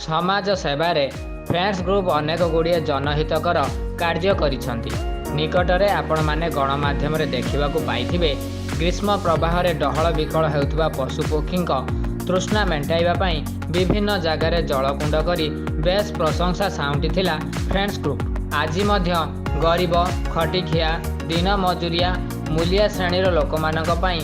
समाज सेवारे friends group अनेक गुड़िए जनहितकर कार्य करिसेंती। निकटरे आपण माने गणमाध्यम देखा पाइथिबे ग्रीष्म प्रवाह डहल विकल हेउथुबा पशुपक्षी तृष्णा मेंटाइबा पई विभिन्न जगार जलकुंड करी बेस प्रशंसा साउंटिथिला फ्रेंड्स ग्रुप। आज मध्य गरीब खटिखिया दिन मजुरिया मूलिया श्रेणीर लोकमानक पई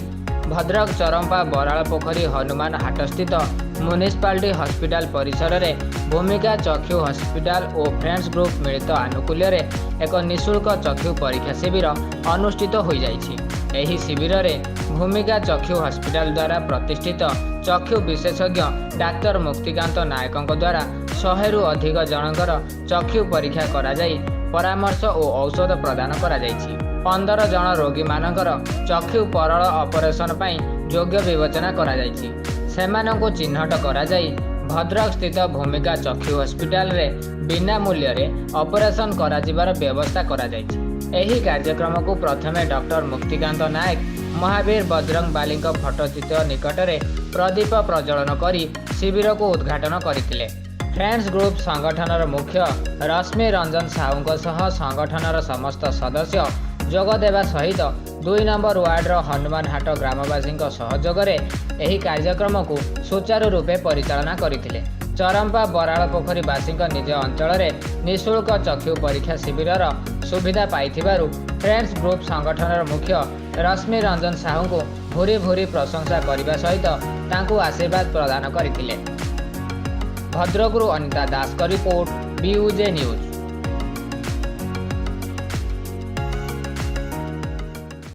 भद्रक चरंपा बराल पोखरी हनुमान हाट स्थित म्युनिसिपालिटी हॉस्पिटल परिसर रे भूमिका चक्षु हॉस्पिटल और फ्रेंड्स ग्रुप मिलित आनुकूल्य एक निःशुल्क चक्षु परीक्षा शिविर अनुष्ठित हो जाइछि। एही शिविर रे भूमिका चक्षु हॉस्पिटल द्वारा प्रतिष्ठित चक्षु विशेषज्ञ डाक्टर मुक्तिकांत नायकों द्वारा 100 रु अधिक जनकर चक्षु परीक्षा करा जाई परामर्श और औषध प्रदान करा जाइछि। 15 जन रोगी मानकर चक्षु परल ऑपरेशन पई योग्य विवेचना करा जाइछि। सेमानंको चिन्हट करा जाई भद्रक स्थित भूमिका चक्षु हॉस्पिटल रे बिना मूल्य रे ऑपरेशन करा जिबार व्यवस्था करा जाइछि। एही कार्यक्रम को प्रथमे डॉक्टर मुक्तिकांत नायक महावीर बजरंग बाली फटोचित्र निकटरे प्रदीप प्रज्वलन करी शिविर को उद्घाटन करथिले। फ्रेंड्स ग्रुप संगठनर मुख्य रश्मि रंजन साहू सह संगठनर समस्त सदस्य जोग देवा सहित 2 नंबर वार्डर हनुमान हाट ग्रामवासी सहयोग एही कार्यक्रम को सुचारू रूपे परिचालना करथिले। चरंपा बराल पोखरी वासी निज अंचल में निःशुल्क चक्षु परीक्षा शिविर सुविधा पाइथिबारु फ्रेंड्स ग्रुप संगठनर मुख्य रश्मि रंजन साहू को भूरी भूरी प्रशंसा करने सहित तांकु आशीर्वाद प्रदान करथिले। भद्रकरू अनिता दास का रिपोर्ट BUJ न्यूज।